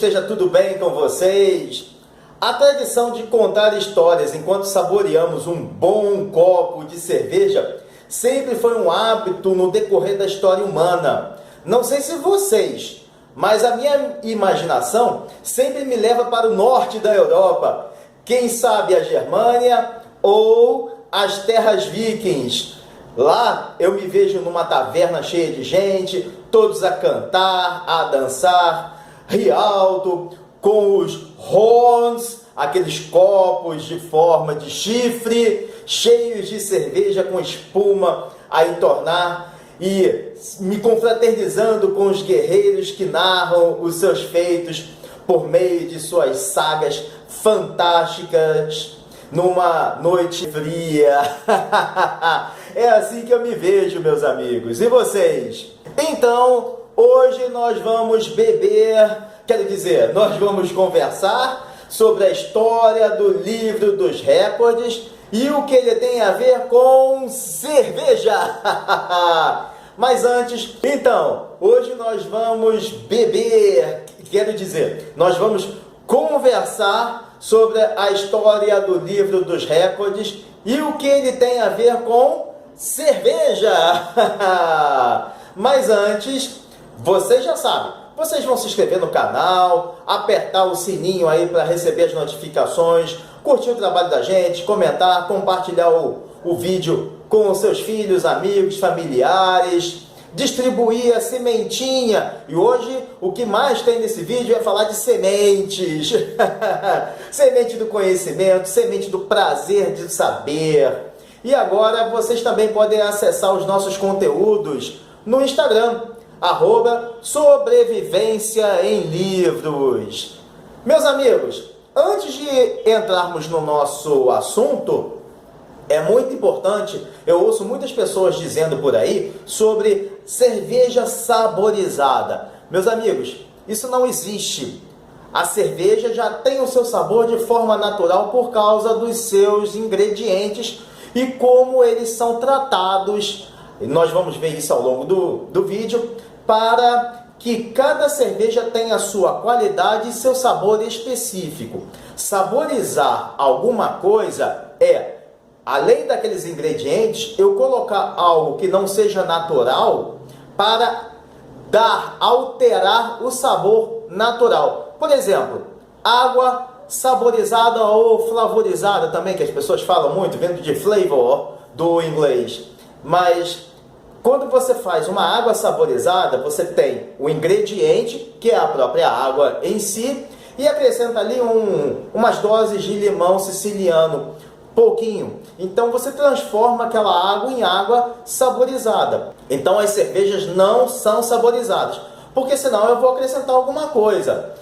esteja tudo bem com vocês. A tradição de contar histórias enquanto saboreamos um bom copo de cerveja sempre foi um hábito no decorrer da história humana. Não sei se vocês, mas a minha imaginação sempre me leva para o norte da Europa. Quem sabe a Germânia ou as terras vikings. Lá eu me vejo numa taverna cheia de gente, todos a cantar, a dançar, rir alto, com os horns, aqueles copos de forma de chifre, cheios de cerveja com espuma a entornar e me confraternizando com os guerreiros que narram os seus feitos por meio de suas sagas fantásticas numa noite fria. É assim que eu me vejo, meus amigos. E vocês? Então, hoje nós vamos beber, quero dizer, nós vamos conversar sobre a história do livro dos recordes e o que ele tem a ver com cerveja. Mas antes, então, hoje nós vamos beber, quero dizer, nós vamos conversar sobre a história do livro dos recordes e o que ele tem a ver com cerveja. Mas antes, vocês já sabem, vocês vão se inscrever no canal, apertar o sininho aí para receber as notificações, curtir o trabalho da gente, comentar, compartilhar o vídeo com os seus filhos, amigos, familiares, distribuir a sementinha. E hoje o que mais tem nesse vídeo é falar de sementes. Semente do conhecimento, semente do prazer de saber. E agora vocês também podem acessar os nossos conteúdos no Instagram, @sobrevivência em livros. Meus amigos, antes de entrarmos no nosso assunto, é muito importante, eu ouço muitas pessoas dizendo por aí sobre cerveja saborizada. Meus amigos, isso não existe. A cerveja já tem o seu sabor de forma natural por causa dos seus ingredientes e como eles são tratados. Nós vamos ver isso ao longo do vídeo, para que cada cerveja tenha a sua qualidade e seu sabor específico. Saborizar alguma coisa é, além daqueles ingredientes, eu colocar algo que não seja natural para alterar o sabor natural. Por exemplo, água saborizada ou flavorizada também, que as pessoas falam muito, vendo de flavor do inglês. Mas quando você faz uma água saborizada, você tem o ingrediente, que é a própria água em si, e acrescenta ali umas doses de limão siciliano, pouquinho. Então você transforma aquela água em água saborizada. Então as cervejas não são saborizadas, porque senão eu vou acrescentar alguma coisa.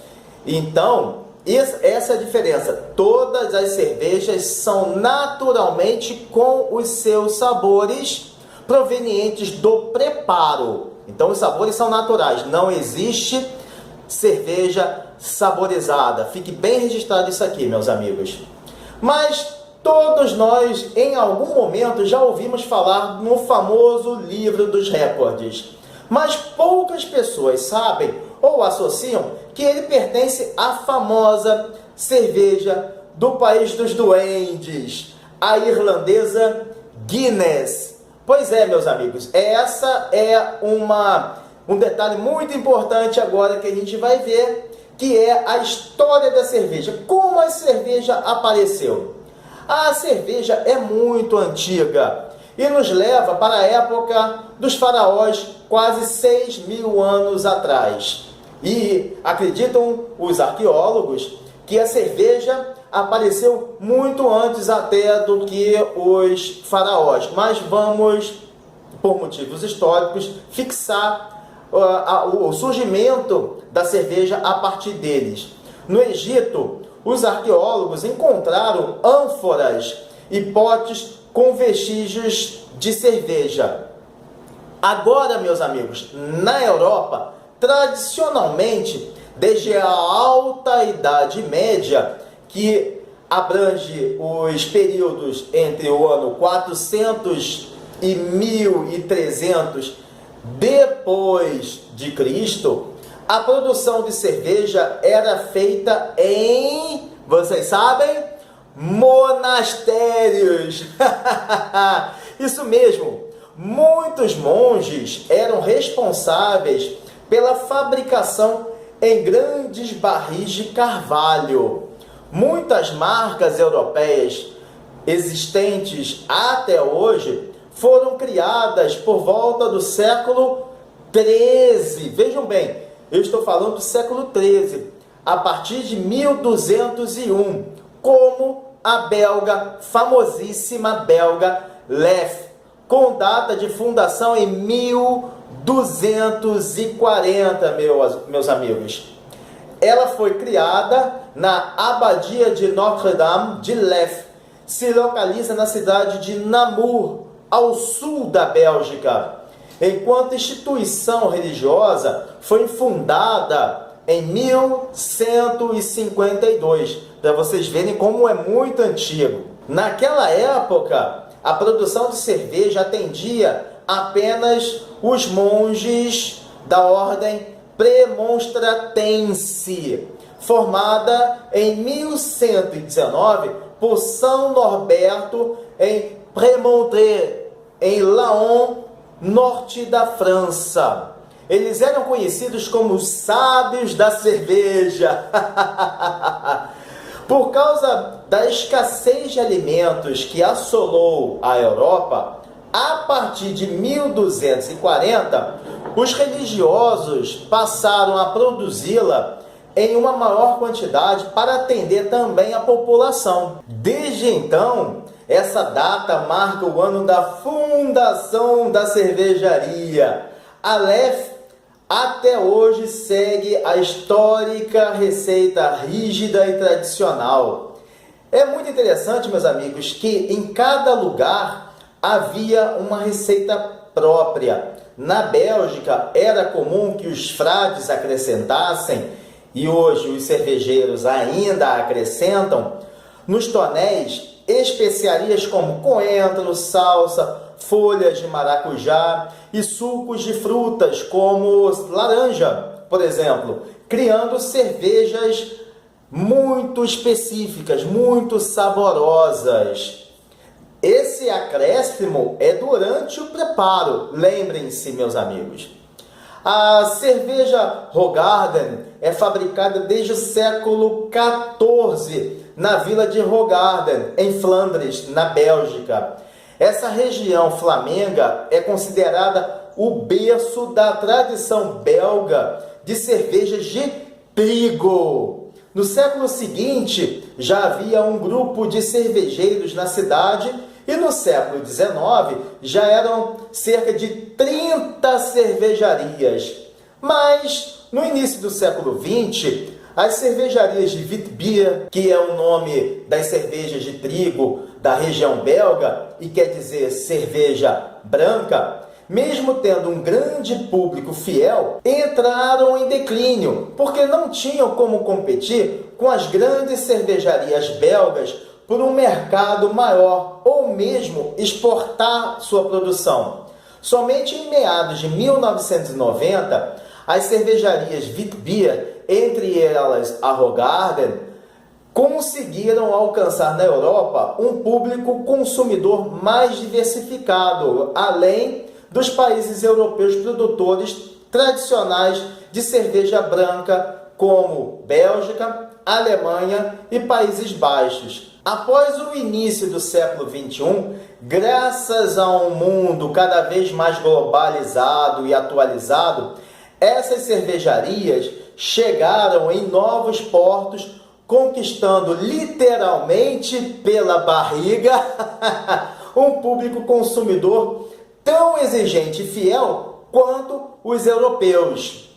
Então, essa é a diferença. Todas as cervejas são naturalmente com os seus sabores provenientes do preparo. Então os sabores são naturais. Não existe cerveja saborizada. Fique bem registrado isso aqui, meus amigos. Mas todos nós, em algum momento, já ouvimos falar no famoso livro dos recordes. Mas poucas pessoas sabem ou associam que ele pertence à famosa cerveja do país dos duendes, a irlandesa Guinness. Pois é, meus amigos, essa é um detalhe muito importante agora que a gente vai ver, que é a história da cerveja. Como a cerveja apareceu? A cerveja é muito antiga e nos leva para a época dos faraós, quase 6.000 anos atrás. E acreditam os arqueólogos que a cerveja apareceu muito antes até do que os faraós. Mas vamos, por motivos históricos, fixar o surgimento da cerveja a partir deles. No Egito, os arqueólogos encontraram ânforas e potes com vestígios de cerveja. Agora, meus amigos, na Europa, tradicionalmente, desde a Alta Idade Média, que abrange os períodos entre o ano 400 e 1300 depois de Cristo, A produção de cerveja era feita em, vocês sabem, monastérios. Isso mesmo, muitos monges eram responsáveis pela fabricação em grandes barris de carvalho. Muitas marcas europeias existentes até hoje foram criadas por volta do século XIII. Vejam bem, eu estou falando do século XIII, a partir de 1201, como a belga, famosíssima belga Leffe, com data de fundação em 1240, meus amigos. Ela foi criada na Abadia de Notre-Dame de Leffe, se localiza na cidade de Namur, ao sul da Bélgica. Enquanto instituição religiosa, foi fundada em 1152, para vocês verem como é muito antigo. Naquela época, a produção de cerveja atendia apenas os monges da ordem premonstratense, formada em 1119 por São Norberto em Prémontré, em Laon, norte da França. Eles eram conhecidos como os sábios da cerveja. Por causa da escassez de alimentos que assolou a Europa, a partir de 1240, os religiosos passaram a produzi-la em uma maior quantidade para atender também a população. Desde então, essa data marca o ano da fundação da cervejaria. A Leffe até hoje segue a histórica receita rígida e tradicional. É muito interessante, meus amigos, que em cada lugar havia uma receita própria. Na Bélgica era comum que os frades acrescentassem, e hoje os cervejeiros ainda acrescentam, nos tonéis, especiarias como coentro, salsa, folhas de maracujá e sucos de frutas como laranja, por exemplo, criando cervejas muito específicas, muito saborosas. Esse acréscimo é durante o preparo, lembrem-se, meus amigos. A cerveja Hoegaarden é fabricada desde o século XIV na vila de Hoegaarden, em Flandres, na Bélgica. Essa região flamenga é considerada o berço da tradição belga de cervejas de trigo. No século seguinte, já havia um grupo de cervejeiros na cidade e no século XIX já eram cerca de 30 cervejarias. Mas no início do século XX, as cervejarias de Witbier, que é o nome das cervejas de trigo da região belga e quer dizer cerveja branca, mesmo tendo um grande público fiel, entraram em declínio, porque não tinham como competir com as grandes cervejarias belgas por um mercado maior ou mesmo exportar sua produção. Somente em meados de 1990, as cervejarias Witbier, entre elas a Hoegaarden, conseguiram alcançar na Europa um público consumidor mais diversificado, além dos países europeus produtores tradicionais de cerveja branca, como Bélgica, Alemanha e Países Baixos. Após o início do século XXI, graças a um mundo cada vez mais globalizado e atualizado, essas cervejarias chegaram em novos portos, conquistando literalmente pela barriga um público consumidor tão exigente e fiel quanto os europeus.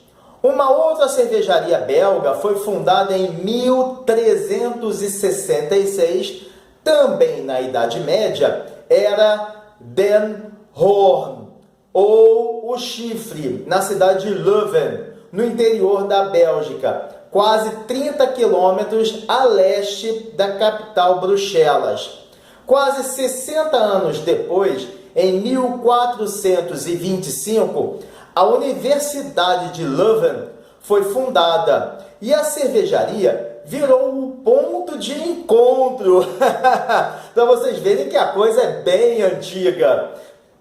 Uma outra cervejaria belga foi fundada em 1366, também na Idade Média, era Den Hoorn, ou o Chifre, na cidade de Leuven, no interior da Bélgica, quase 30 quilômetros a leste da capital Bruxelas. Quase 60 anos depois, em 1425, a Universidade de Leuven foi fundada e a cervejaria virou um ponto de encontro. Para vocês verem que a coisa é bem antiga.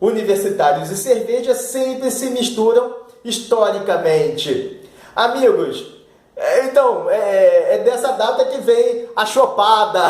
Universitários e cerveja sempre se misturam historicamente. Amigos, então, é dessa data que vem a chopada.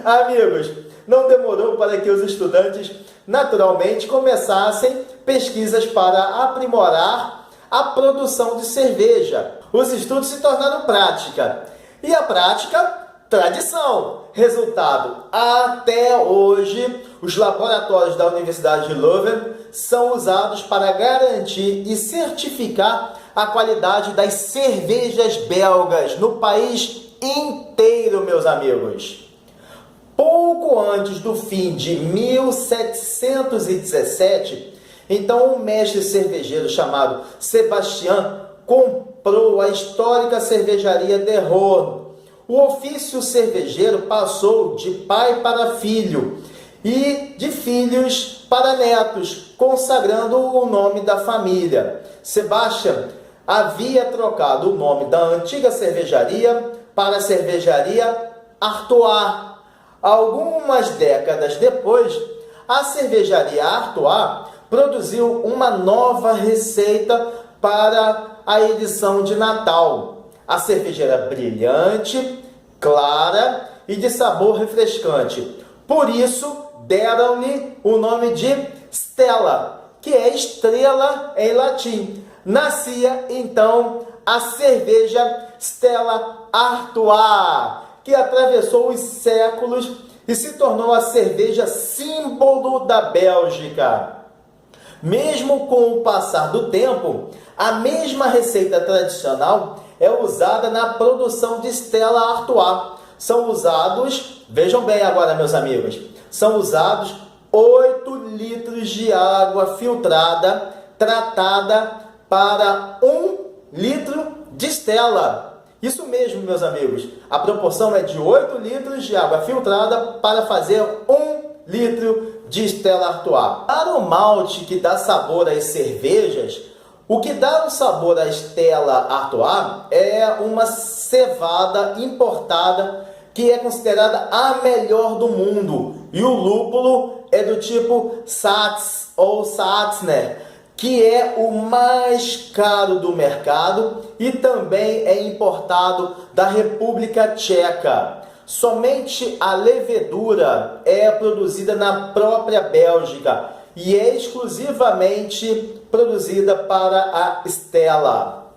Amigos, não demorou para que os estudantes naturalmente começassem pesquisas para aprimorar a produção de cerveja. Os estudos se tornaram prática e a prática, tradição. Resultado, até hoje, os laboratórios da Universidade de Leuven são usados para garantir e certificar a qualidade das cervejas belgas no país inteiro, meus amigos. Pouco antes do fim de 1717, então um mestre cervejeiro chamado Sebastian comprou a histórica cervejaria de Rhône. O ofício cervejeiro passou de pai para filho e de filhos para netos, consagrando o nome da família. Sebastian havia trocado o nome da antiga cervejaria para a cervejaria Artois. Algumas décadas depois, a cervejaria Artois produziu uma nova receita para a edição de Natal. A cerveja era brilhante, clara e de sabor refrescante. Por isso, deram-lhe o nome de Stella, que é estrela em latim. Nascia, então, a cerveja Stella Artois, que atravessou os séculos e se tornou a cerveja símbolo da Bélgica. Mesmo com o passar do tempo, a mesma receita tradicional é usada na produção de Stella Artois. São usados, vejam bem agora, meus amigos, são usados 8 litros de água filtrada, tratada para 1 litro de Stella. Isso mesmo, meus amigos. A proporção é de 8 litros de água filtrada para fazer 1 litro de Stella Artois. Para o malte que dá sabor às cervejas, o que dá o sabor à Stella Artois é uma cevada importada que é considerada a melhor do mundo. E o lúpulo é do tipo Saaz ou Saatsner, que é o mais caro do mercado e também é importado da República Tcheca. Somente a levedura é produzida na própria Bélgica e é exclusivamente produzida para a Stella.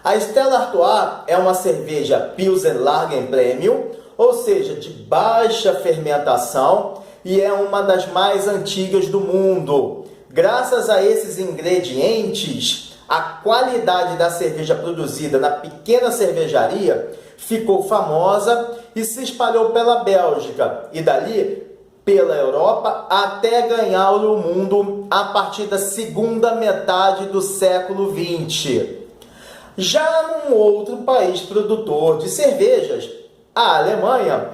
A Stella Artois é uma cerveja Pilsen Lager Premium, ou seja, de baixa fermentação, e é uma das mais antigas do mundo. Graças a esses ingredientes, a qualidade da cerveja produzida na pequena cervejaria ficou famosa e se espalhou pela Bélgica e dali pela Europa até ganhar o mundo a partir da segunda metade do século XX. Já num outro país produtor de cervejas, a Alemanha,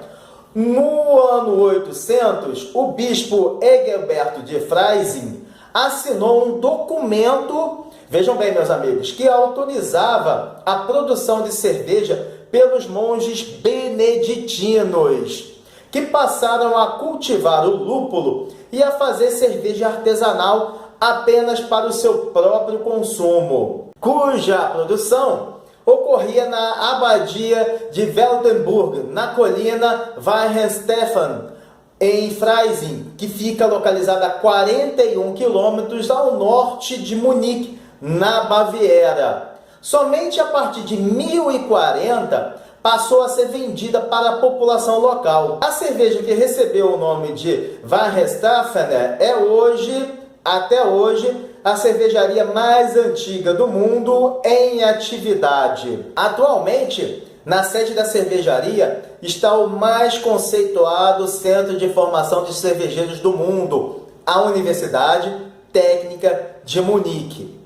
no ano 800, o bispo Egelberto de Freising assinou um documento, vejam bem, meus amigos, que autorizava a produção de cerveja pelos monges beneditinos, que passaram a cultivar o lúpulo e a fazer cerveja artesanal apenas para o seu próprio consumo, cuja produção ocorria na abadia de Weltenburg, na colina Weihenstephan, em Freising, que fica localizada a 41 quilômetros ao norte de Munique, na Baviera. Somente a partir de 1040 passou a ser vendida para a população local. A cerveja que recebeu o nome de Weihenstephan é hoje, até hoje, a cervejaria mais antiga do mundo em atividade. Atualmente, na sede da cervejaria está o mais conceituado centro de formação de cervejeiros do mundo, a Universidade Técnica de Munique.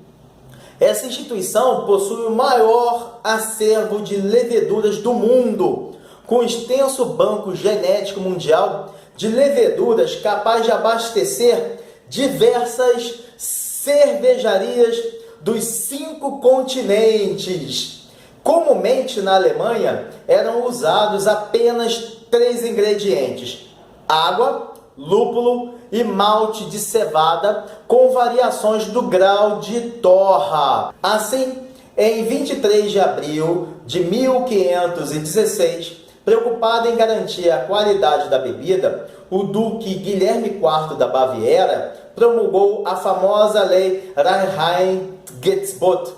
Essa instituição possui o maior acervo de leveduras do mundo, com extenso banco genético mundial de leveduras capaz de abastecer diversas cervejarias dos 5 continentes. Comumente na Alemanha eram usados apenas 3 ingredientes: água, lúpulo e malte de cevada, com variações do grau de torra. Assim, em 23 de abril de 1516, preocupado em garantir a qualidade da bebida, o duque Guilherme IV da Baviera promulgou a famosa lei Reinheitsgebot,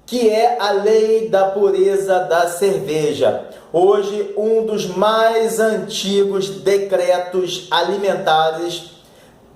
que é a lei da pureza da cerveja, hoje um dos mais antigos decretos alimentares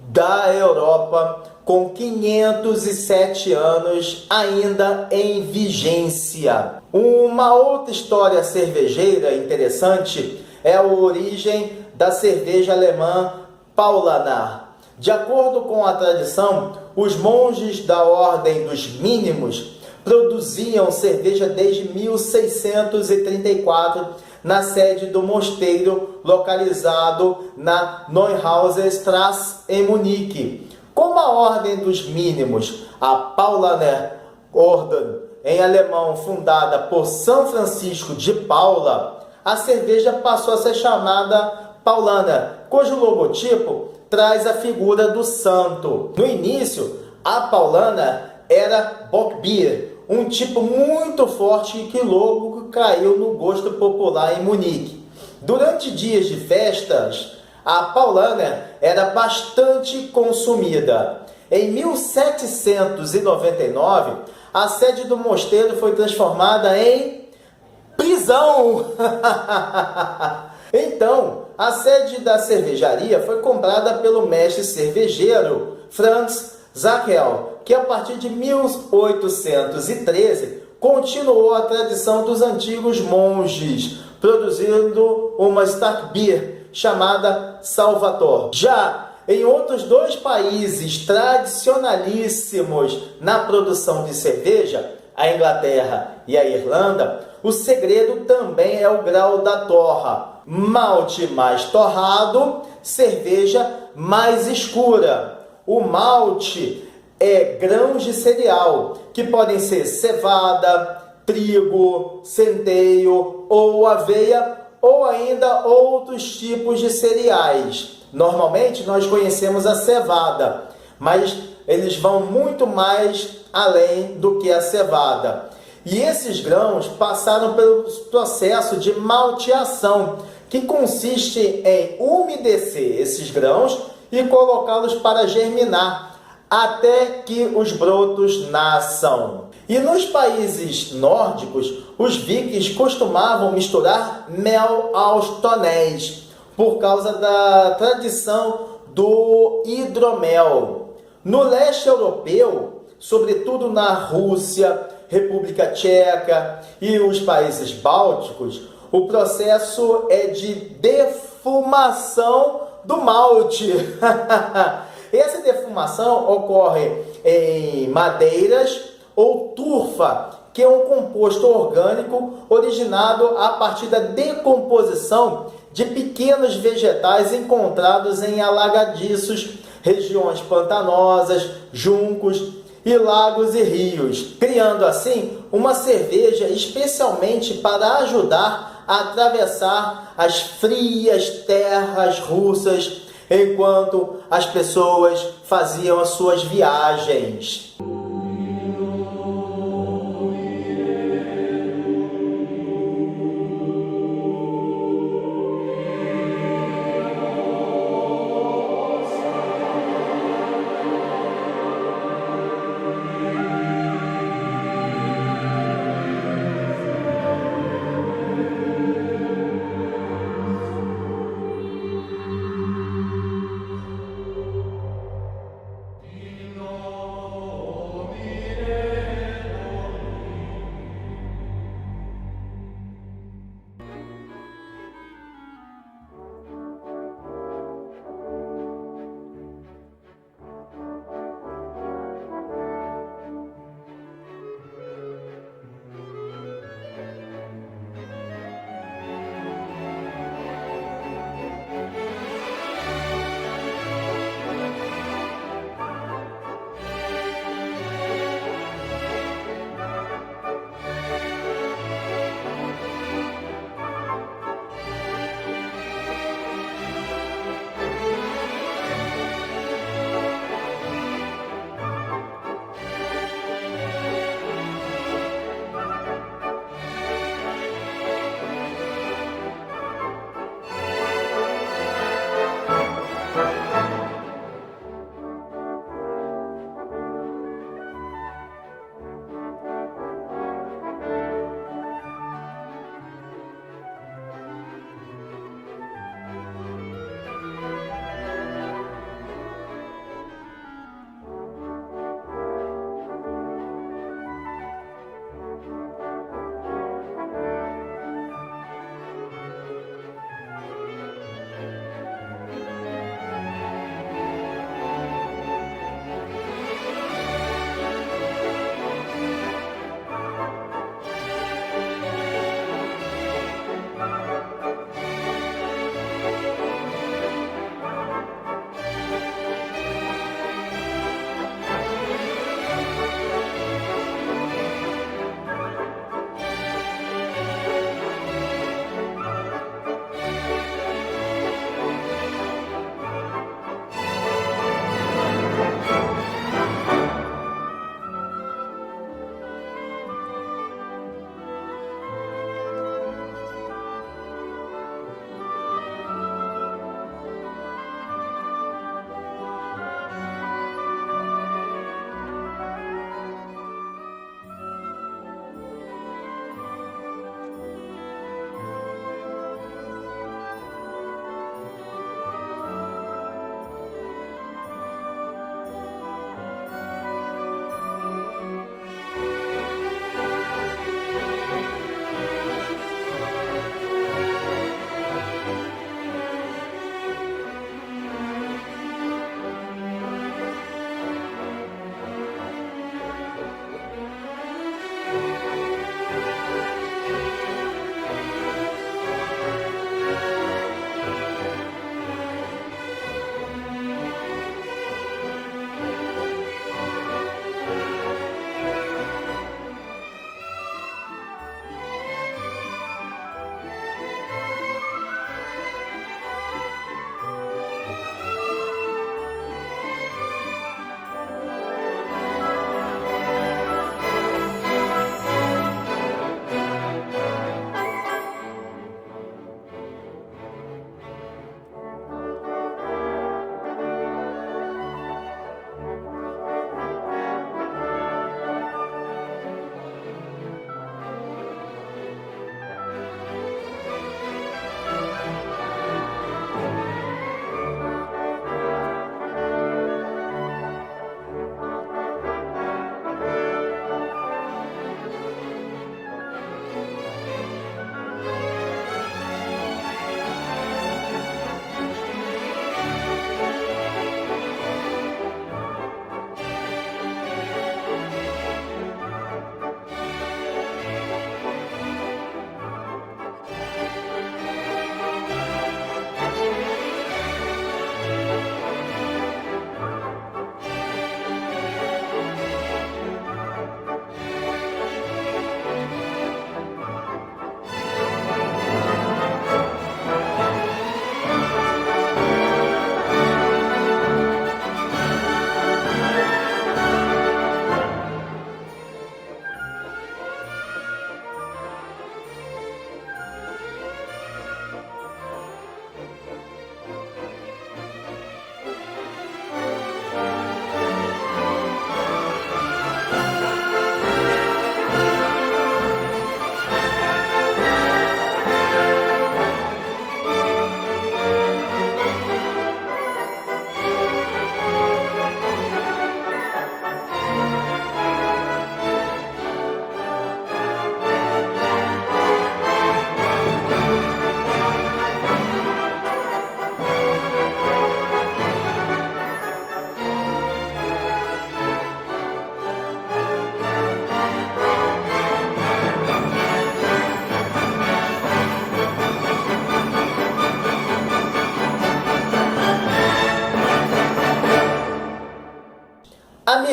da Europa, com 507 anos ainda em vigência. Uma outra história cervejeira interessante é a origem da cerveja alemã Paulaner. De acordo com a tradição, os monges da Ordem dos Mínimos produziam cerveja desde 1634 na sede do mosteiro localizado na Neuhauserstraße, em Munique. Como a Ordem dos Mínimos, a Paulaner Orden, em alemão, fundada por São Francisco de Paula, a cerveja passou a ser chamada Paulaner, cujo logotipo traz a figura do santo. No início, a Paulaner era Bockbier, um tipo muito forte que logo caiu no gosto popular em Munique. Durante dias de festas, a Paulaner era bastante consumida. Em 1799, a sede do mosteiro foi transformada em prisão. Então, a sede da cervejaria foi comprada pelo mestre cervejeiro Franz Zackel, que a partir de 1813 continuou a tradição dos antigos monges, produzindo uma Starkbier chamada Salvator. Já em outros 2 países tradicionalíssimos na produção de cerveja, a Inglaterra e a Irlanda, o segredo também é o grau da torra. Malte mais torrado, cerveja mais escura. O malte é grãos de cereal, que podem ser cevada, trigo, centeio ou aveia, ou ainda outros tipos de cereais. Normalmente nós conhecemos a cevada, mas eles vão muito mais além do que a cevada. E esses grãos passaram pelo processo de malteação, que consiste em umedecer esses grãos e colocá-los para germinar, até que os brotos nasçam. E nos países nórdicos, os vikings costumavam misturar mel aos tonéis, por causa da tradição do hidromel. No leste europeu, sobretudo na Rússia, República Tcheca e os países bálticos, o processo é de defumação do malte. Essa defumação ocorre em madeiras ou turfa, que é um composto orgânico originado a partir da decomposição de pequenos vegetais encontrados em alagadiços, regiões pantanosas, juncos e lagos e rios, criando assim uma cerveja especialmente para ajudar a atravessar as frias terras russas enquanto as pessoas faziam as suas viagens.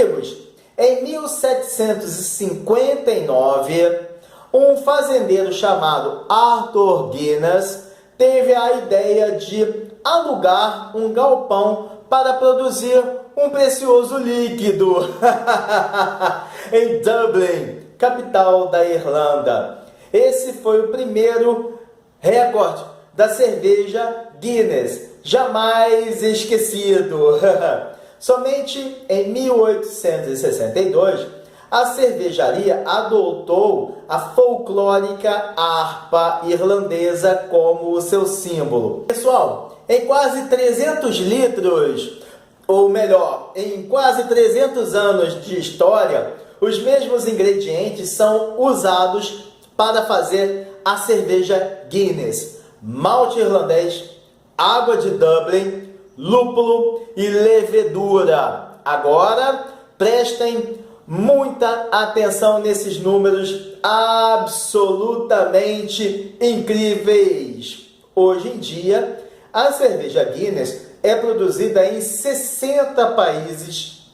Amigos, em 1759, um fazendeiro chamado Arthur Guinness teve a ideia de alugar um galpão para produzir um precioso líquido em Dublin, capital da Irlanda. Esse foi o primeiro recorde da cerveja Guinness, jamais esquecido. Somente em 1862, a cervejaria adotou a folclórica harpa irlandesa como seu símbolo. Pessoal, em quase 300 litros, ou melhor, em quase 300 anos de história, os mesmos ingredientes são usados para fazer a cerveja Guinness: malte irlandês, água de Dublin, lúpulo e levedura. Agora, prestem muita atenção nesses números absolutamente incríveis. Hoje em dia, a cerveja Guinness é produzida em 60 países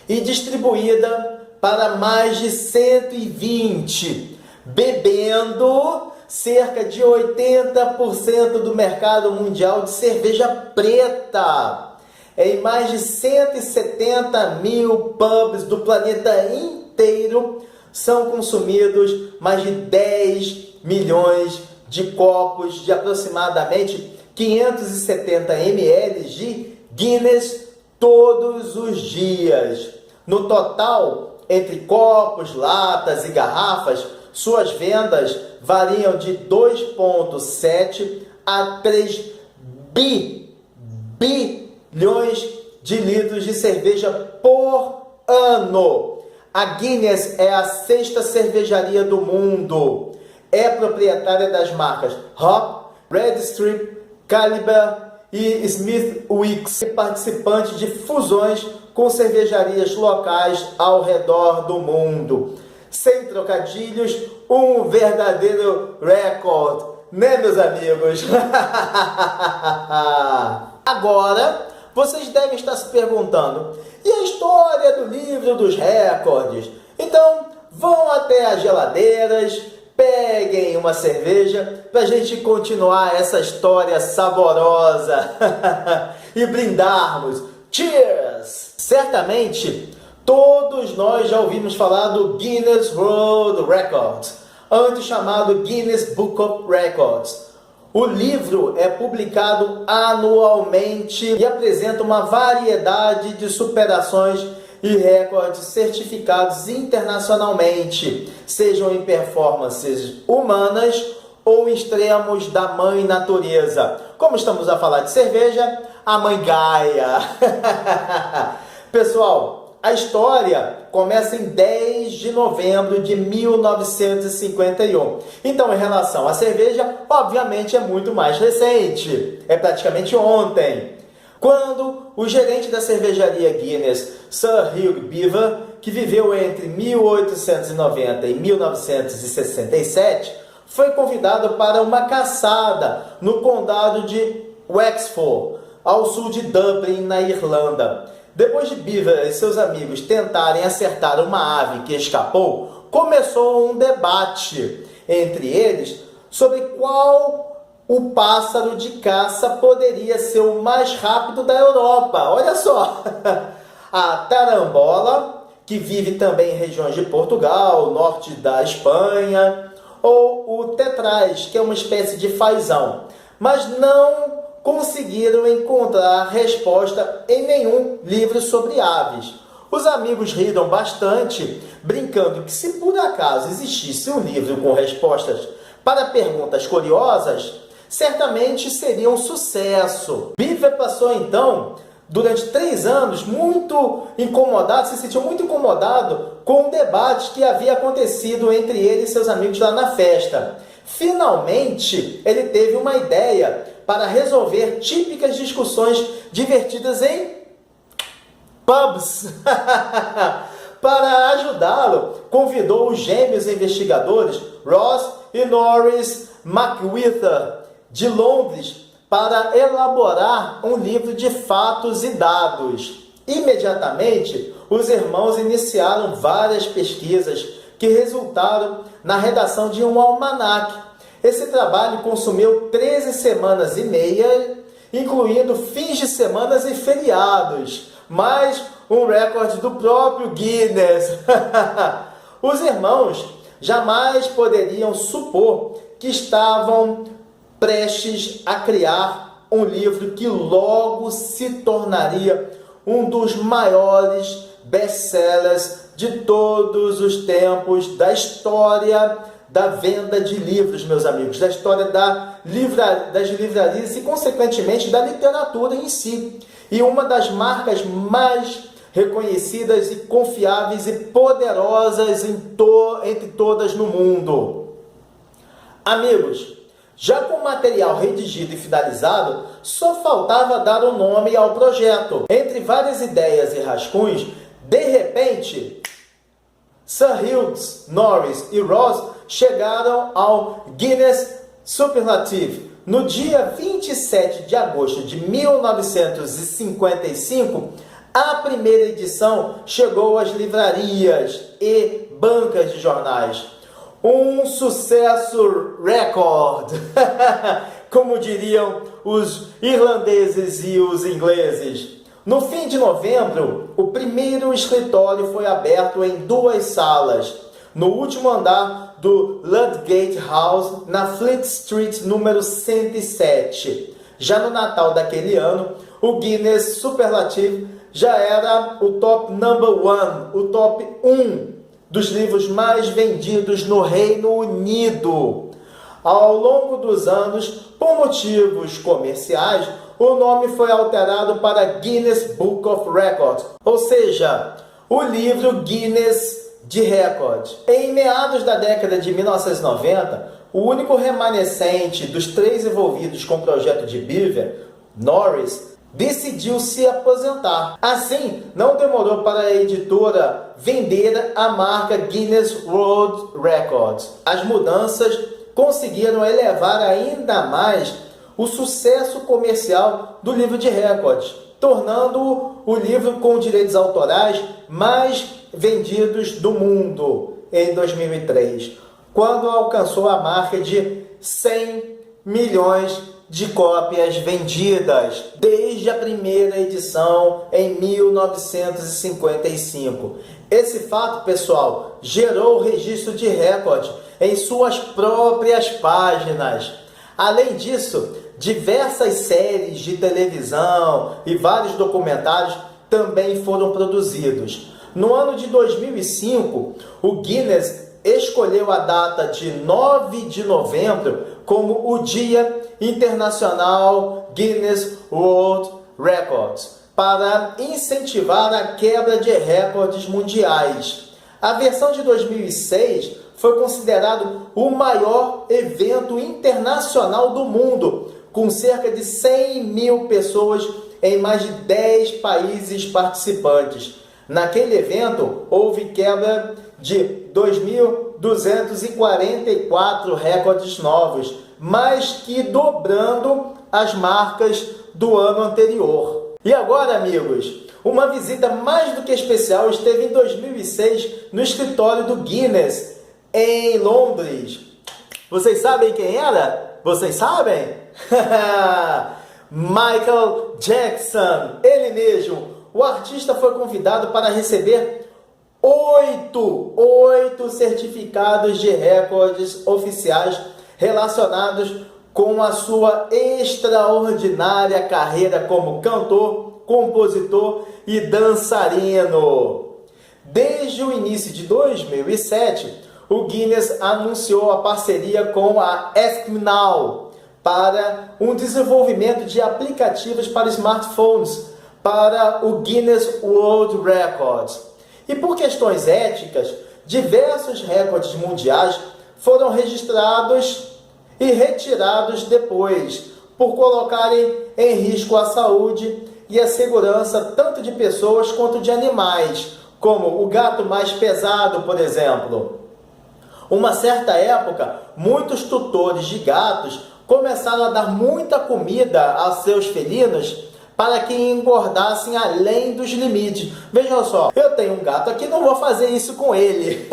e distribuída para mais de 120, bebendo cerca de 80% do mercado mundial de cerveja preta. Em mais de 170 mil pubs do planeta inteiro são consumidos mais de 10 milhões de copos de aproximadamente 570 ml de Guinness todos os dias. No total, entre copos, latas e garrafas, suas vendas variam de 2,7 a 3 bilhões de litros de cerveja por ano. A Guinness é a 6ª cervejaria do mundo. É proprietária das marcas Hop, Red Stripe, Caliber e Smith Wicks, participante de fusões com cervejarias locais ao redor do mundo. Sem trocadilhos, um verdadeiro recorde, né, meus amigos? Agora, vocês devem estar se perguntando, e a história do livro dos recordes? Então, vão até as geladeiras, peguem uma cerveja para a gente continuar essa história saborosa e brindarmos. Cheers! Certamente, todos nós já ouvimos falar do Guinness World Records, antes chamado Guinness Book of Records. O livro é publicado anualmente e apresenta uma variedade de superações e recordes certificados internacionalmente, sejam em performances humanas ou em extremos da mãe natureza. Como estamos a falar de cerveja, a mãe Gaia. Pessoal, a história começa em 10 de novembro de 1951. Então, em relação à cerveja, obviamente é muito mais recente. É praticamente ontem, quando o gerente da cervejaria Guinness, Sir Hugh Beaver, que viveu entre 1890 e 1967, foi convidado para uma caçada no condado de Wexford, ao sul de Dublin, na Irlanda. Depois de Beaver e seus amigos tentarem acertar uma ave que escapou, começou um debate entre eles sobre qual o pássaro de caça poderia ser o mais rápido da Europa. Olha só! A tarambola, que vive também em regiões de Portugal, norte da Espanha, ou o tetraz, que é uma espécie de fazão. Mas não conseguiram encontrar resposta em nenhum livro sobre aves. Os amigos riram bastante, brincando que se por acaso existisse um livro com respostas para perguntas curiosas, certamente seria um sucesso. Beaver passou então, durante 3 anos, muito incomodado, se sentiu muito incomodado com o debate que havia acontecido entre ele e seus amigos lá na festa. Finalmente, ele teve uma ideia para resolver típicas discussões divertidas em pubs. Para ajudá-lo, convidou os gêmeos investigadores Ross e Norris McWhirter, de Londres, para elaborar um livro de fatos e dados. Imediatamente, os irmãos iniciaram várias pesquisas que resultaram na redação de um almanaque. Esse trabalho consumiu 13 semanas e meia, incluindo fins de semana e feriados, mais um recorde do próprio Guinness. Os irmãos jamais poderiam supor que estavam prestes a criar um livro que logo se tornaria um dos maiores best-sellers de todos os tempos da história da venda de livros, meus amigos, da história das livrarias e, consequentemente, da literatura em si. E uma das marcas mais reconhecidas e confiáveis e poderosas entre todas no mundo. Amigos, já com o material redigido e finalizado, só faltava dar um nome ao projeto. Entre várias ideias e rascunhos, de repente, Sir Hugh Norris e Ross chegaram ao Guinness Superlative. No dia 27 de agosto de 1955, a primeira edição chegou às livrarias e bancas de jornais. Um sucesso recorde, como diriam os irlandeses e os ingleses. No fim de novembro, o primeiro escritório foi aberto em 2 salas, no último andar do Ludgate House, na Fleet Street, número 107. Já no Natal daquele ano, o Guinness Superlative já era o top number 1, o top 1 dos livros mais vendidos no Reino Unido. Ao longo dos anos, por motivos comerciais, o nome foi alterado para Guinness Book of Records, ou seja, o livro Guinness de recorde. Em meados da década de 1990, o único remanescente dos 3 envolvidos com o projeto de Beaver, Norris, decidiu se aposentar. Assim, não demorou para a editora vender a marca Guinness World Records. As mudanças conseguiram elevar ainda mais o sucesso comercial do livro de recordes, tornando o livro com direitos autorais mais vendidos do mundo em 2003, quando alcançou a marca de 100 milhões de cópias vendidas, desde a primeira edição em 1955. Esse fato, pessoal, gerou o registro de recorde em suas próprias páginas. Além disso, diversas séries de televisão e vários documentários também foram produzidos. No ano de 2005, o Guinness escolheu a data de 9 de novembro como o Dia Internacional Guinness World Records, para incentivar a quebra de recordes mundiais. A versão de 2006 foi considerado o maior evento internacional do mundo, com cerca de 100 mil pessoas em mais de 10 países participantes. Naquele evento, houve quebra de 2.244 recordes novos, mais que dobrando as marcas do ano anterior. E agora, amigos, uma visita mais do que especial esteve em 2006 no escritório do Guinness, em Londres. Vocês sabem quem era? Vocês sabem? Michael Jackson, ele mesmo. O artista foi convidado para receber 8 certificados de recordes oficiais relacionados com a sua extraordinária carreira como cantor, compositor e dançarino. Desde o início de 2007, o Guinness anunciou a parceria com a Ask Me Now para um desenvolvimento de aplicativos para smartphones para o Guinness World Records. E por questões éticas, diversos recordes mundiais foram registrados e retirados depois, por colocarem em risco a saúde e a segurança tanto de pessoas quanto de animais, como o gato mais pesado, por exemplo. Uma certa época, muitos tutores de gatos começaram a dar muita comida aos seus felinos para que engordassem além dos limites. Vejam só, eu tenho um gato aqui, não vou fazer isso com ele.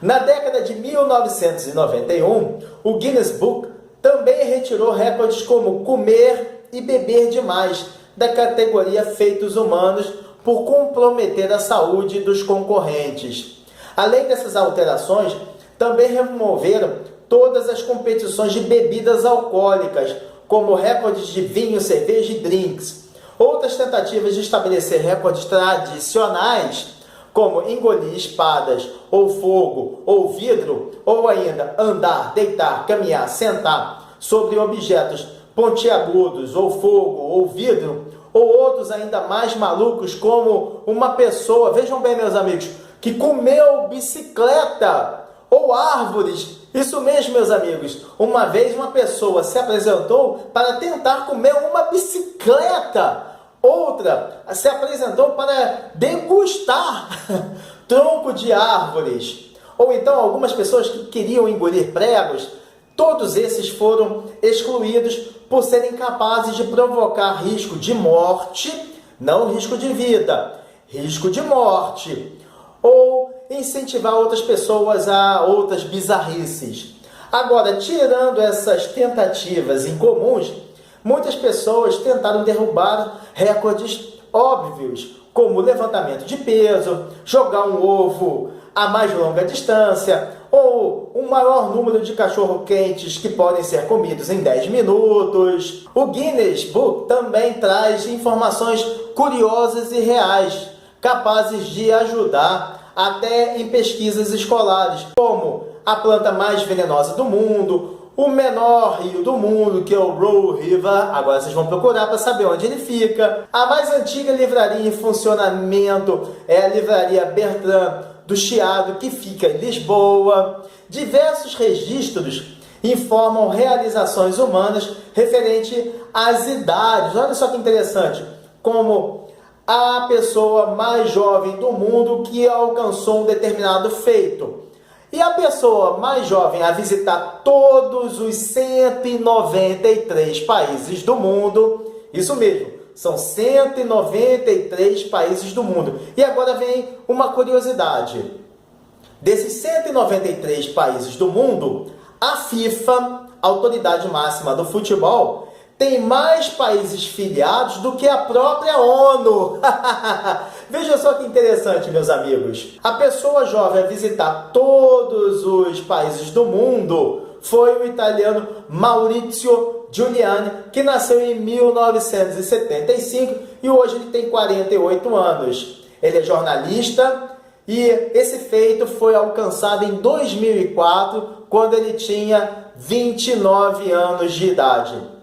Na década de 1991, o Guinness Book também retirou recordes como comer e beber demais da categoria feitos humanos por comprometer a saúde dos concorrentes. Além dessas alterações, também removeram todas as competições de bebidas alcoólicas, como recordes de vinho, cerveja e drinks. Outras tentativas de estabelecer recordes tradicionais, como engolir espadas, ou fogo, ou vidro, ou ainda andar, deitar, caminhar, sentar sobre objetos pontiagudos, ou fogo, ou vidro, ou outros ainda mais malucos, como uma pessoa, vejam bem, meus amigos, que comeu bicicleta ou árvores. Isso mesmo, meus amigos. Uma vez uma pessoa se apresentou para tentar comer uma bicicleta. Outra se apresentou para degustar tronco de árvores. Ou então algumas pessoas que queriam engolir pregos. Todos esses foram excluídos por serem capazes de provocar risco de morte, não risco de vida, risco de morte, ou incentivar outras pessoas a outras bizarrices. Agora, tirando essas tentativas incomuns, muitas pessoas tentaram derrubar recordes óbvios, como levantamento de peso, jogar um ovo a mais longa distância, ou um maior número de cachorro-quentes que podem ser comidos em 10 minutos. O Guinness Book também traz informações curiosas e reais, capazes de ajudar até em pesquisas escolares, como a planta mais venenosa do mundo, o menor rio do mundo, que é o Roe River, agora vocês vão procurar para saber onde ele fica. A mais antiga livraria em funcionamento é a Livraria Bertrand do Chiado, que fica em Lisboa. Diversos registros informam realizações humanas referente às idades. Olha só que interessante, como a pessoa mais jovem do mundo que alcançou um determinado feito. E a pessoa mais jovem a visitar todos os 193 países do mundo, isso mesmo, são 193 países do mundo. E agora vem uma curiosidade. Desses 193 países do mundo, a FIFA, a autoridade máxima do futebol, tem mais países filiados do que a própria ONU. Veja só que interessante, meus amigos. A pessoa jovem a visitar todos os países do mundo foi o italiano Maurizio Giuliani, que nasceu em 1975 e hoje ele tem 48 anos. Ele é jornalista e esse feito foi alcançado em 2004, quando ele tinha 29 anos de idade.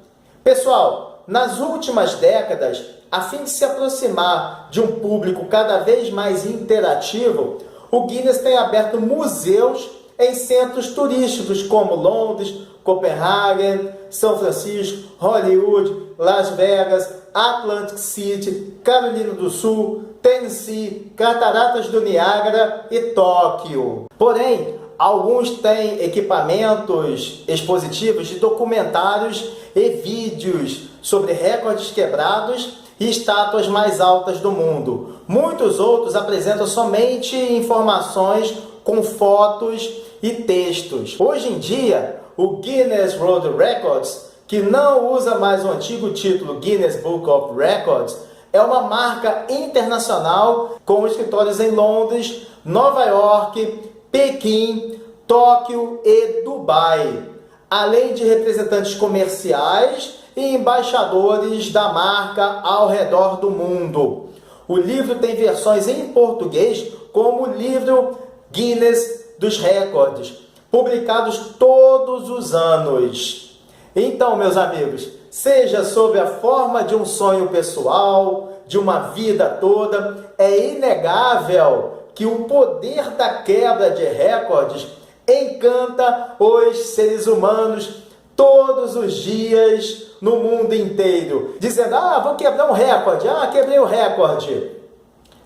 Pessoal, nas últimas décadas, a fim de se aproximar de um público cada vez mais interativo, o Guinness tem aberto museus em centros turísticos como Londres, Copenhague, São Francisco, Hollywood, Las Vegas, Atlantic City, Carolina do Sul, Tennessee, Cataratas do Niágara e Tóquio. Porém, alguns têm equipamentos expositivos de documentários e vídeos sobre recordes quebrados e estátuas mais altas do mundo. Muitos outros apresentam somente informações com fotos e textos. Hoje em dia, o Guinness World Records, que não usa mais o antigo título Guinness Book of Records, é uma marca internacional com escritórios em Londres, Nova York, Pequim, Tóquio e Dubai, além de representantes comerciais e embaixadores da marca ao redor do mundo. O livro tem versões em português, como o livro Guinness dos Recordes, publicados todos os anos. Então, meus amigos, seja sob a forma de um sonho pessoal, de uma vida toda, é inegável que o poder da quebra de recordes encanta os seres humanos todos os dias no mundo inteiro, dizendo, vou quebrar um recorde, quebrei o recorde.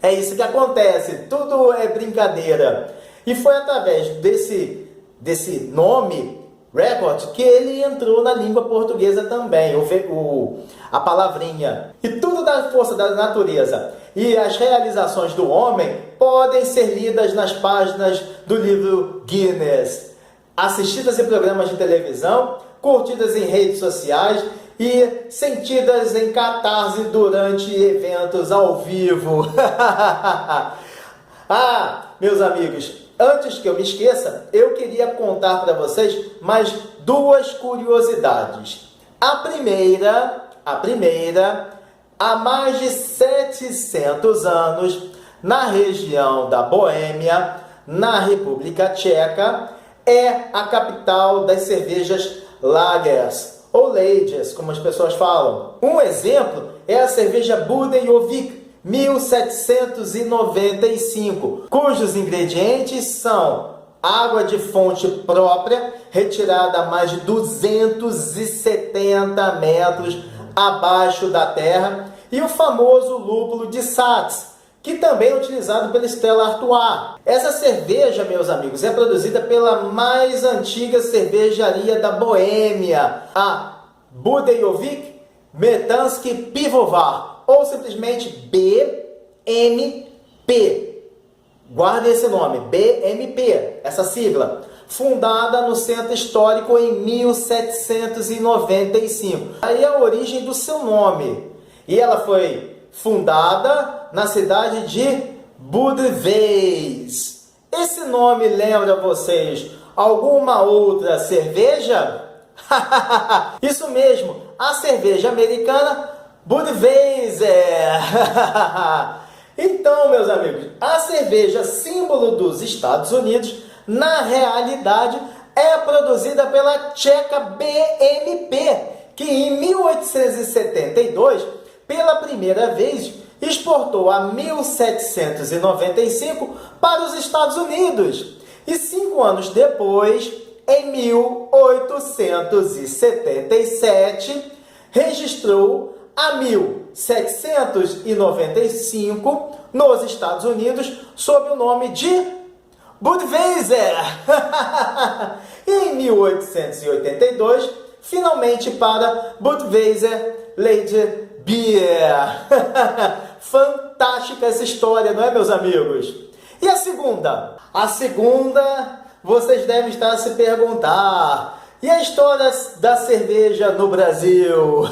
É isso que acontece, tudo é brincadeira. E foi através desse nome record, que ele entrou na língua portuguesa também, a palavrinha. E tudo da força da natureza e as realizações do homem podem ser lidas nas páginas do livro Guinness, assistidas em programas de televisão, curtidas em redes sociais e sentidas em catarse durante eventos ao vivo. Meus amigos, antes que eu me esqueça, eu queria contar para vocês mais duas curiosidades. A primeira, há mais de 700 anos, na região da Boêmia, na República Tcheca, é a capital das cervejas lagers, ou lagers, como as pessoas falam. Um exemplo é a cerveja Budejovic 1795, cujos ingredientes são água de fonte própria, retirada a mais de 270 metros abaixo da terra, e o famoso lúpulo de Saaz, que também é utilizado pela Stella Artois. Essa cerveja, meus amigos, é produzida pela mais antiga cervejaria da Boêmia, a Budejovic Metansky Pivovar, ou simplesmente BMP. Guarde esse nome, BMP, essa sigla. Fundada no centro histórico em 1795. Aí é a origem do seu nome. E ela foi fundada na cidade de Budweis. Esse nome lembra vocês alguma outra cerveja? Isso mesmo, a cerveja americana Budweiser. Então, meus amigos, a cerveja símbolo dos Estados Unidos, na realidade, é produzida pela tcheca BMP, que em 1872, pela primeira vez, exportou a 1795 para os Estados Unidos. E 5 anos depois, em 1877, registrou a 1795 nos Estados Unidos sob o nome de Budweiser. E em 1882, finalmente para Budweiser Lady Beer. Fantástica essa história, não é, meus amigos? E a segunda? A segunda, vocês devem estar a se perguntar: e a história da cerveja no Brasil?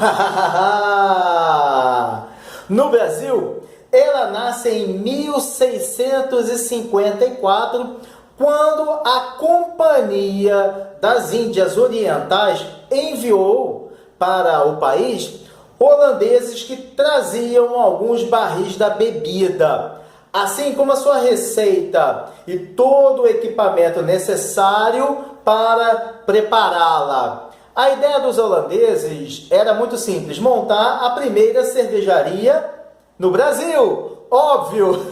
No Brasil, ela nasce em 1654, quando a Companhia das Índias Orientais enviou para o país holandeses que traziam alguns barris da bebida, assim como a sua receita e todo o equipamento necessário para prepará-la. A ideia dos holandeses era muito simples: montar a primeira cervejaria no Brasil. Óbvio!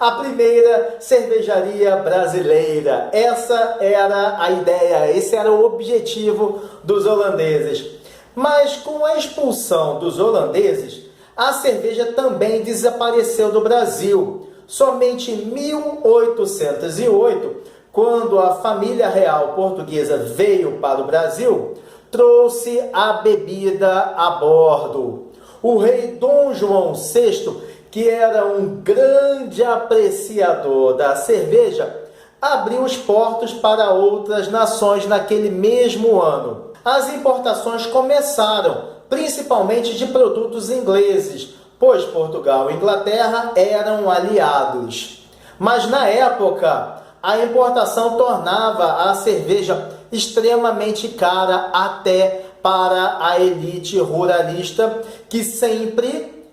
A primeira cervejaria brasileira. Essa era a ideia, esse era o objetivo dos holandeses. Mas com a expulsão dos holandeses, a cerveja também desapareceu do Brasil. Somente em 1808, quando a família real portuguesa veio para o Brasil, trouxe a bebida a bordo. O rei Dom João VI, que era um grande apreciador da cerveja, abriu os portos para outras nações naquele mesmo ano. As importações começaram, principalmente de produtos ingleses, pois Portugal e Inglaterra eram aliados. Mas na época, a importação tornava a cerveja extremamente cara até para a elite ruralista, que sempre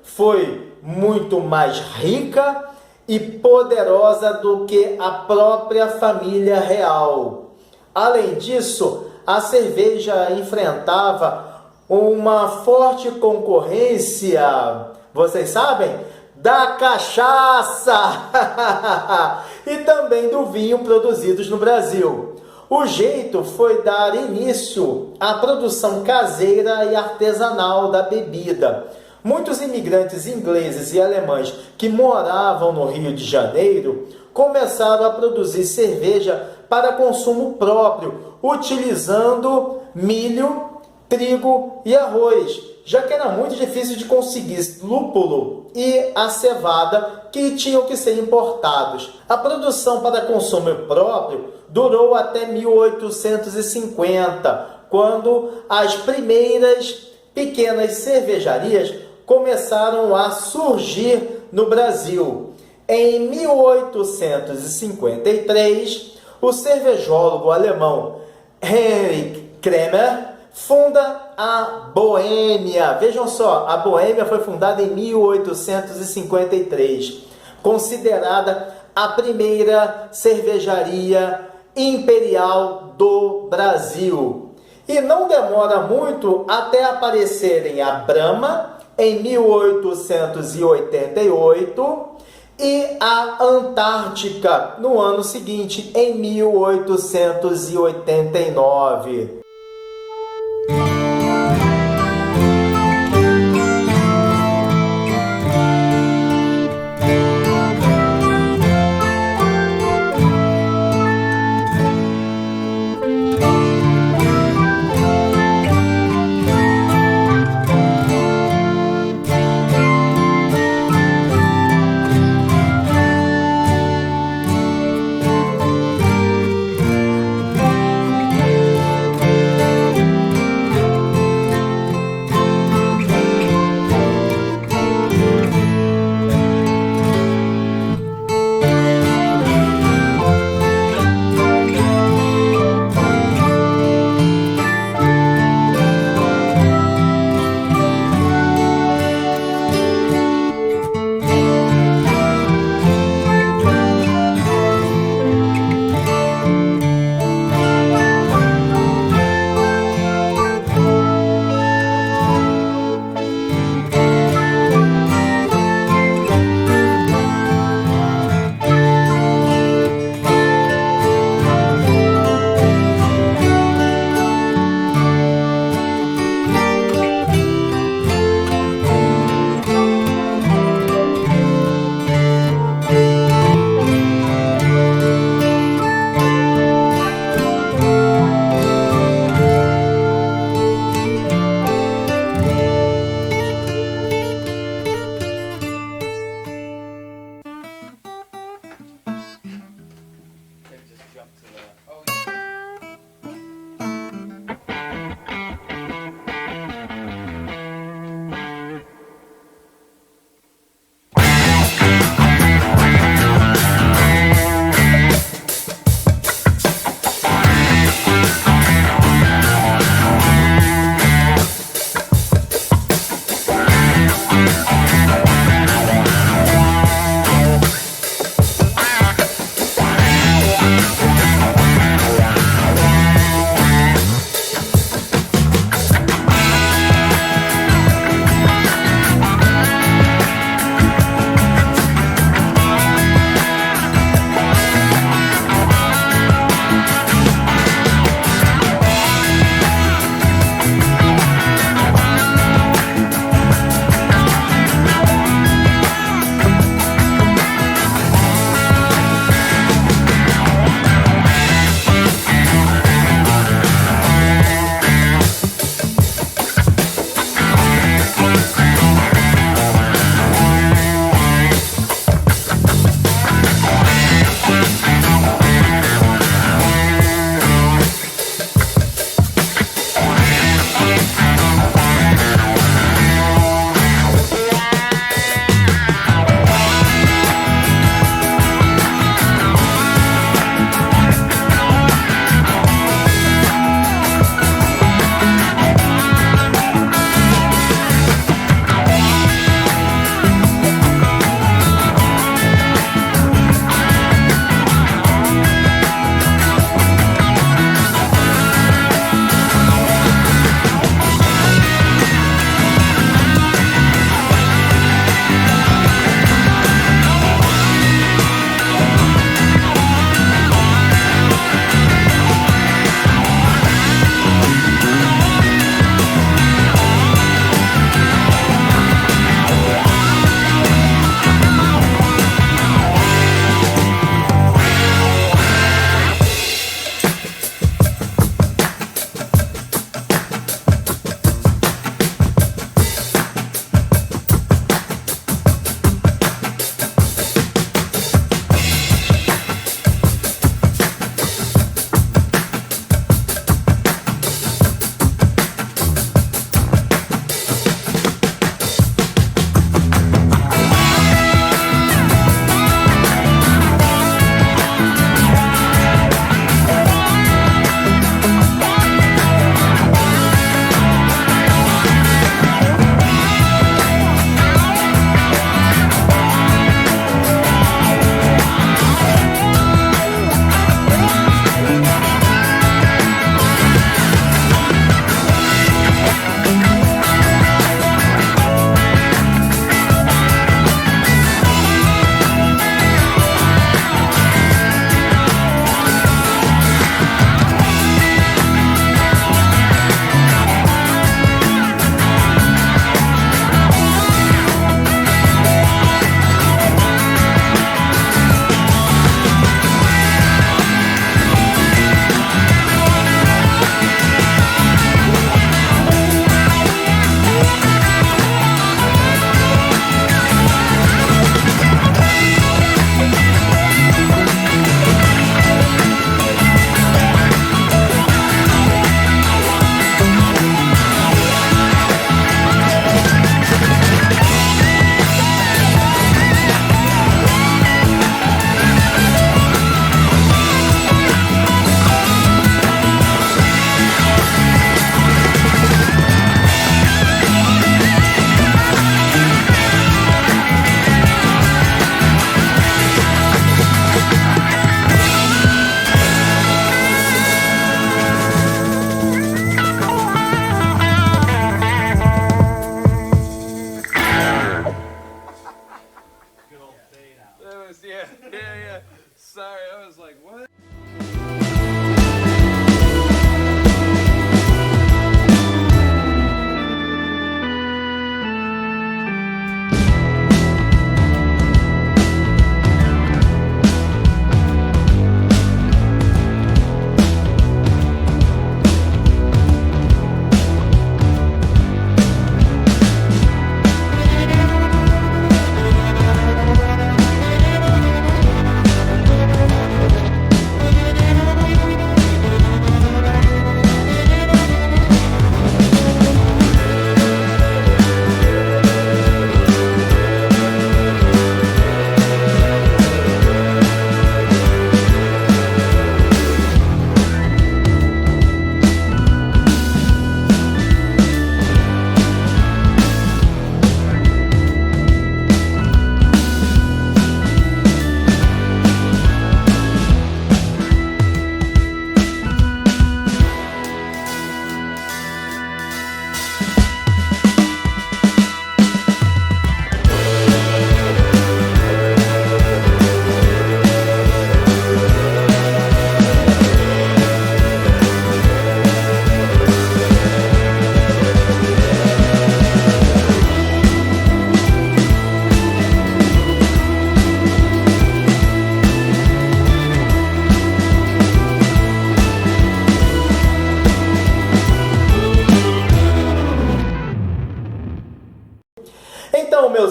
foi muito mais rica e poderosa do que a própria família real. Além disso, a cerveja enfrentava uma forte concorrência, vocês sabem, da cachaça e também do vinho produzidos no Brasil. O jeito foi dar início à produção caseira e artesanal da bebida. Muitos imigrantes ingleses e alemães que moravam no Rio de Janeiro começaram a produzir cerveja para consumo próprio, utilizando milho, trigo e arroz, já que era muito difícil de conseguir lúpulo e a cevada, que tinham que ser importados. A produção para consumo próprio durou até 1850, quando as primeiras pequenas cervejarias começaram a surgir no Brasil. Em 1853, o cervejólogo alemão Heinrich Kremer funda a Boêmia. Vejam só, a Boêmia foi fundada em 1853, considerada a primeira cervejaria imperial do Brasil. E não demora muito até aparecerem a Brahma, em 1888, e a Antártica, no ano seguinte, em 1889.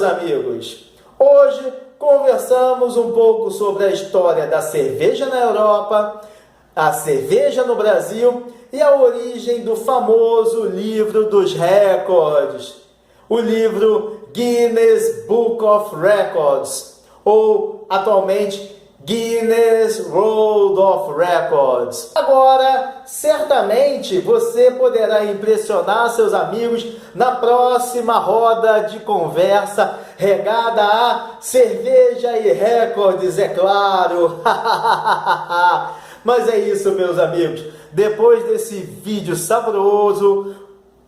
meus amigos, hoje conversamos um pouco sobre a história da cerveja na Europa, a cerveja no Brasil e a origem do famoso livro dos recordes, o livro Guinness Book of Records, ou atualmente Guinness World of Records. Agora, certamente você poderá impressionar seus amigos na próxima roda de conversa regada a cerveja e recordes, é claro. Mas é isso, meus amigos. Depois desse vídeo saboroso,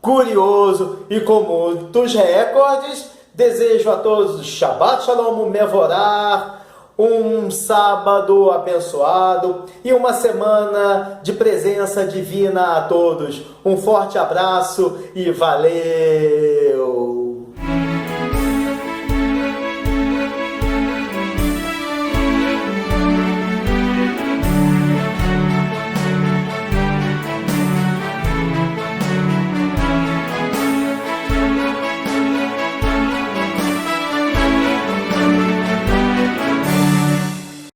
curioso e com muitos recordes, desejo a todos Shabbat Shalom Mevorach, um sábado abençoado e uma semana de presença divina a todos. Um forte abraço e valeu!